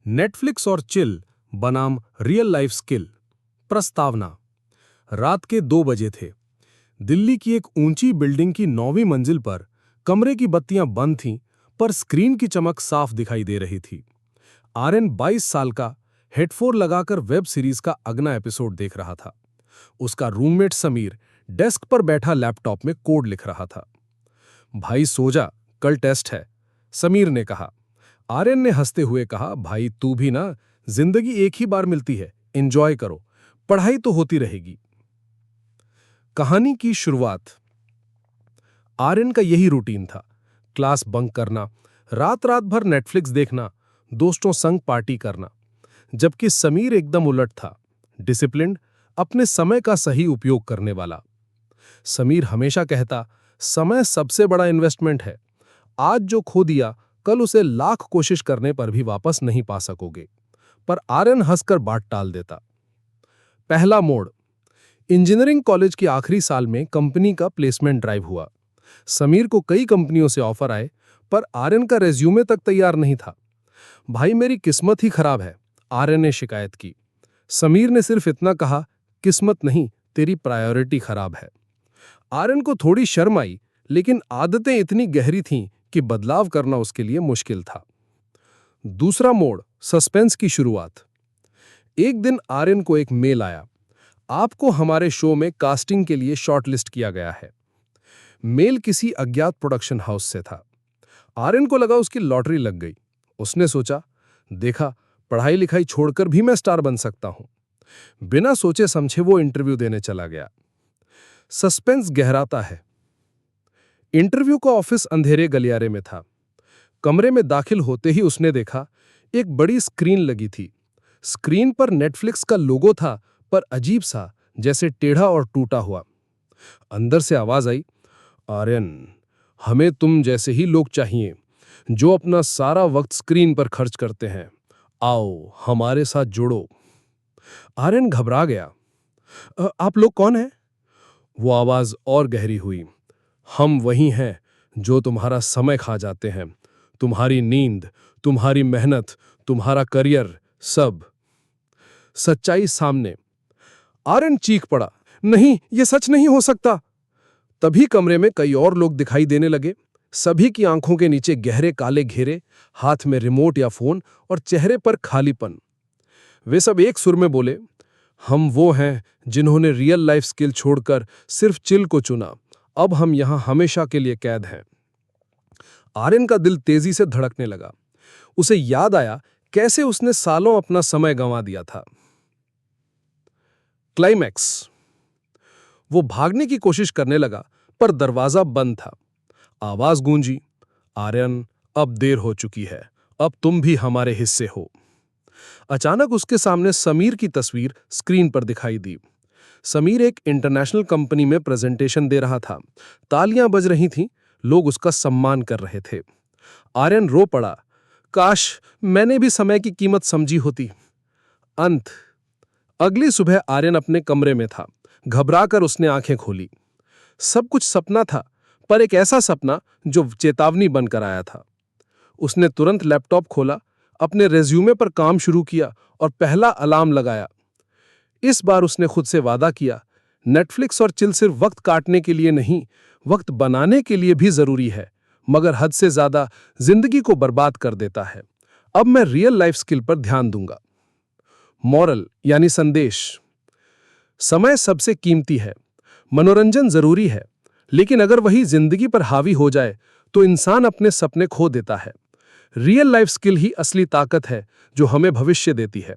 Netflix और chill बनाम real life skill. प्रस्तावना। रात के 2 बजे थे। दिल्ली की एक ऊंची बिल्डिंग की 9वीं मंजिल पर कमरे की बत्तियां बंद थीं, पर स्क्रीन की चमक साफ दिखाई दे रही थी। आर्यन 22 साल का हेडफोन लगाकर वेब सीरीज का अगला एपिसोड देख रहा था। उसका रूममेट समीर डेस्क पर बैठा लैपटॉप में कोड लिख रहा था। भाई सो जा, कल टेस्ट है, समीर ने कहा। आर्यन ने हंसते हुए कहा, भाई तू भी ना, जिंदगी एक ही बार मिलती है, एंजॉय करो, पढ़ाई तो होती रहेगी। कहानी की शुरुआत। आर्यन का यही रूटीन था, क्लास बंक करना, रात रात भर नेटफ्लिक्स देखना, दोस्तों संग पार्टी करना। जबकि समीर एकदम उलट था, डिसिप्लिन्ड, अपने समय का सही उपयोग करने वाला। समीर हमेशा कहता, समय सबसे बड़ा इन्वेस्टमेंट है, आज जो खो दिया कल उसे लाख कोशिश करने पर भी वापस नहीं पा सकोगे। पर आर्यन हंसकर बात टाल देता। पहला मोड़। इंजीनियरिंग कॉलेज के आखिरी साल में कंपनी का प्लेसमेंट ड्राइव हुआ। समीर को कई कंपनियों से ऑफर आए, पर आर्यन का रेज्यूमे तक तैयार नहीं था। भाई मेरी किस्मत ही खराब है, आर्यन ने शिकायत की। समीर ने सिर्फ इतना कहा, किस्मत नहीं, तेरी प्रायोरिटी खराब है। आर्यन को थोड़ी शर्म आई, लेकिन आदतें इतनी गहरी थीं कि बदलाव करना उसके लिए मुश्किल था। दूसरा मोड़, सस्पेंस की शुरुआत। एक दिन आर्यन को एक मेल आया, आपको हमारे शो में कास्टिंग के लिए शॉर्टलिस्ट किया गया है। मेल किसी अज्ञात प्रोडक्शन हाउस से था। आर्यन को लगा उसकी लॉटरी लग गई। उसने सोचा, देखा, पढ़ाई लिखाई छोड़कर भी मैं स्टार बन सकता हूं। बिना सोचे समझे वो इंटरव्यू देने चला गया। सस्पेंस गहराता है। इंटरव्यू का ऑफिस अंधेरे गलियारे में था। कमरे में दाखिल होते ही उसने देखा, एक बड़ी स्क्रीन लगी थी। स्क्रीन पर नेटफ्लिक्स का लोगो था, पर अजीब सा, जैसे टेढ़ा और टूटा हुआ। अंदर से आवाज आई, आर्यन, हमें तुम जैसे ही लोग चाहिए, जो अपना सारा वक्त स्क्रीन पर खर्च करते हैं। आओ, हमारे साथ जुड़ो। आर्यन घबरा गया। आप लोग कौन हैं? वो आवाज और गहरी हुई, हम वही हैं जो तुम्हारा समय खा जाते हैं, तुम्हारी नींद, तुम्हारी मेहनत, तुम्हारा करियर, सब। सच्चाई सामने। आर्यन चीख पड़ा, नहीं, ये सच नहीं हो सकता। तभी कमरे में कई और लोग दिखाई देने लगे। सभी की आंखों के नीचे गहरे काले घेरे, हाथ में रिमोट या फोन और चेहरे पर खालीपन। वे सब एक सुर में बोले, हम वो हैं जिन्होंने रियल लाइफ स्किल छोड़कर सिर्फ चिल को चुना, अब हम यहां हमेशा के लिए कैद हैं। आर्यन का दिल तेजी से धड़कने लगा। उसे याद आया कैसे उसने सालों अपना समय गंवा दिया था। क्लाइमैक्स। वो भागने की कोशिश करने लगा, पर दरवाजा बंद था। आवाज गूंजी, आर्यन, अब देर हो चुकी है, अब तुम भी हमारे हिस्से हो। अचानक उसके सामने समीर की तस्वीर स्क्रीन पर दिखाई दी। समीर एक इंटरनेशनल कंपनी में प्रेजेंटेशन दे रहा था। तालियां बज रही थीं, लोग उसका सम्मान कर रहे थे। आर्यन रो पड़ा, काश मैंने भी समय की कीमत समझी होती। अंत। अगली सुबह आर्यन अपने कमरे में था। घबराकर उसने आंखें खोली। सब कुछ सपना था, पर एक ऐसा सपना जो चेतावनी बनकर आया था। उसने तुरंत लैपटॉप खोला, अपने रेज्यूमे पर काम शुरू किया और पहला अलार्म लगाया। इस बार उसने खुद से वादा किया, नेटफ्लिक्स और चिल सिर्फ वक्त काटने के लिए नहीं, वक्त बनाने के लिए भी जरूरी है, मगर हद से ज्यादा जिंदगी को बर्बाद कर देता है। अब मैं रियल लाइफ स्किल पर ध्यान दूंगा। मॉरल यानी संदेश। समय सबसे कीमती है, मनोरंजन जरूरी है, लेकिन अगर वही जिंदगी पर हावी हो जाए तो इंसान अपने सपने खो देता है। रियल लाइफ स्किल ही असली ताकत है जो हमें भविष्य देती है।